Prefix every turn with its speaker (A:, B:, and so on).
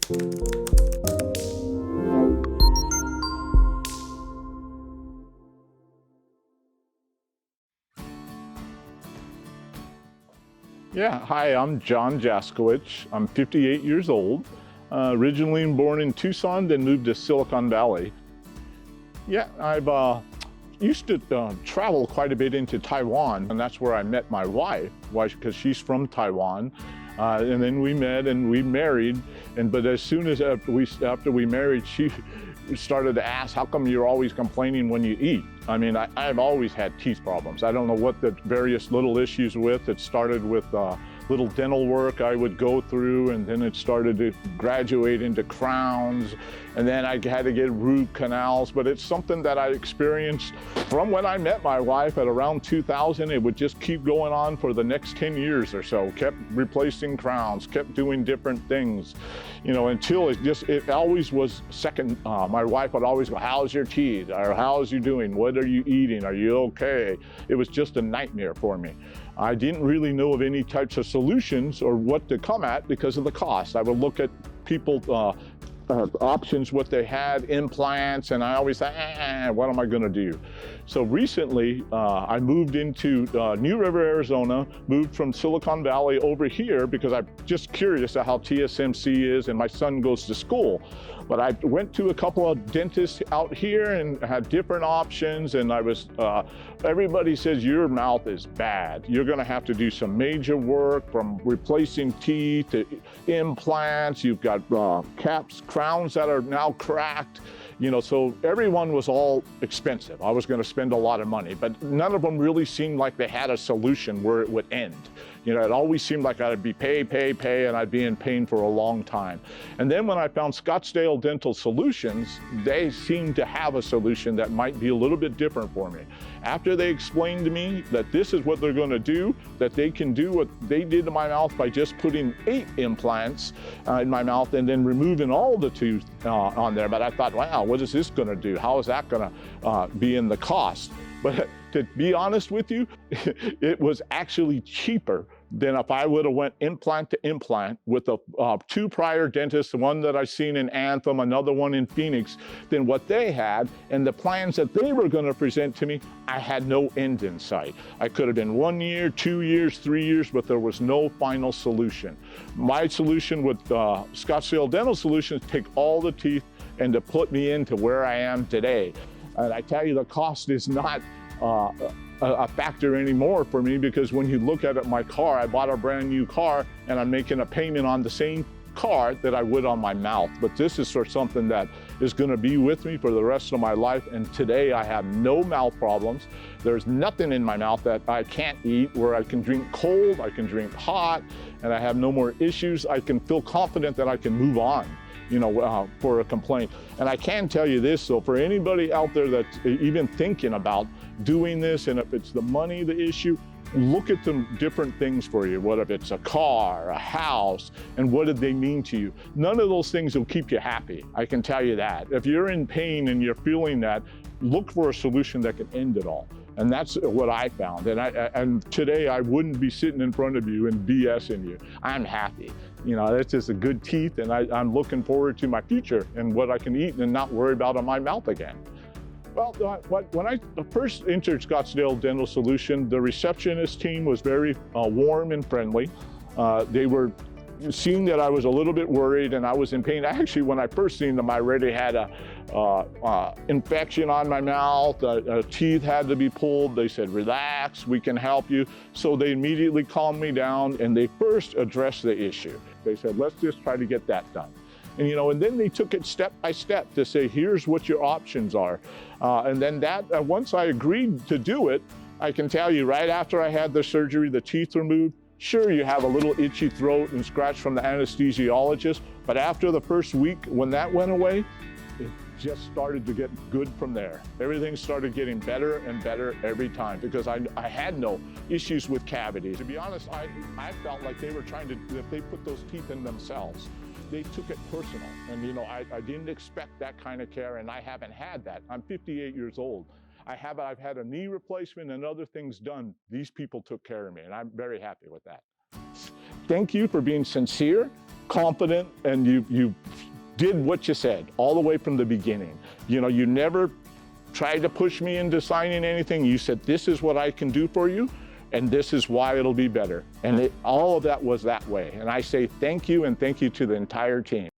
A: Yeah, hi, I'm John Jaskowicz. I'm 58 years old, originally born in Tucson, then moved to Silicon Valley. Yeah, I've used to travel quite a bit into Taiwan, and that's where I met my wife, because she's from Taiwan. And then we met and we married, but as soon as after we married, she started to ask, how come you're always complaining when you eat? I mean, I've always had teeth problems. I don't know what the various little issues with. It started with little dental work I would go through, and then it started to graduate into crowns, and then I had to get root canals. But it's something that I experienced from when I met my wife at around 2000. It would just keep going on for the next 10 years or so. Kept replacing crowns, kept doing different things, until it always was second. My wife would always go, how's your teeth? Or how's you doing? What are you eating? Are you okay? It was just a nightmare for me. I didn't really know of any types of solutions or what to come at because of the cost. I would look at people options, what they had, implants, and I always thought, what am I going to do? So recently, I moved into New River, Arizona, moved from Silicon Valley over here because I'm just curious how TSMC is, and my son goes to school. But I went to a couple of dentists out here and had different options, and I was, everybody says your mouth is bad. You're gonna have to do some major work, from replacing teeth to implants. You've got crowns that are now cracked. So everyone was all expensive. I was gonna spend a lot of money, but none of them really seemed like they had a solution where it would end. It always seemed like I'd be pay, and I'd be in pain for a long time. And then when I found Scottsdale Dental Solutions, they seemed to have a solution that might be a little bit different for me. After they explained to me that this is what they're gonna do, that they can do what they did to my mouth by just putting 8 implants in my mouth and then removing all the tooth on there. But I thought, wow, what is this gonna do? How is that gonna be in the cost? But to be honest with you, it was actually cheaper than if I would have went implant to implant with the 2 prior dentists, one that I seen in Anthem, another one in Phoenix, than what they had. And the plans that they were going to present to me, I had no end in sight. I could have been 1 year, 2 years, 3 years, but there was no final solution. My solution with Scottsdale Dental Solutions, take all the teeth and to put me into where I am today. And I tell you, the cost is not a factor anymore for me, because when you look at it, my car, I bought a brand new car and I'm making a payment on the same car that I would on my mouth. But this is for something that is going to be with me for the rest of my life. And today I have no mouth problems. There's nothing in my mouth that I can't eat, where I can drink cold, I can drink hot, and I have no more issues. I can feel confident that I can move on, for a complaint. And I can tell you this, so for anybody out there that's even thinking about doing this, and if it's the money, the issue, look at the different things for you. What if it's a car, a house, and what did they mean to you? None of those things will keep you happy. I can tell you that. If you're in pain and you're feeling that, look for a solution that can end it all. And that's what I found. And today I wouldn't be sitting in front of you and BSing you. I'm happy. That's just a good teeth, and I'm looking forward to my future and what I can eat and not worry about on my mouth again. Well, when I first entered Scottsdale Dental Solution, the receptionist team was very warm and friendly. They were seeing that I was a little bit worried and I was in pain. Actually, when I first seen them, I already had a infection on my mouth. Teeth had to be pulled. They said, relax, we can help you. So they immediately calmed me down, and they first addressed the issue. They said, let's just try to get that done. And then they took it step by step to say, here's what your options are. And then once I agreed to do it, I can tell you, right after I had the surgery, the teeth removed, sure, you have a little itchy throat and scratch from the anesthesiologist, but after the first week, when that went away, it just started to get good from there. Everything started getting better and better every time, because I had no issues with cavities. To be honest, I felt like they were trying to, if they put those teeth in themselves, they took it personal. And I didn't expect that kind of care, and I haven't had that. I'm 58 years old. I've had a knee replacement and other things done. These people took care of me, and I'm very happy with that. Thank you for being sincere confident, and you did what you said all the way from the beginning. You know, you never tried to push me into signing anything. You said, this is what I can do for you, and this is why it'll be better. And all of that was that way. And I say thank you, and thank you to the entire team.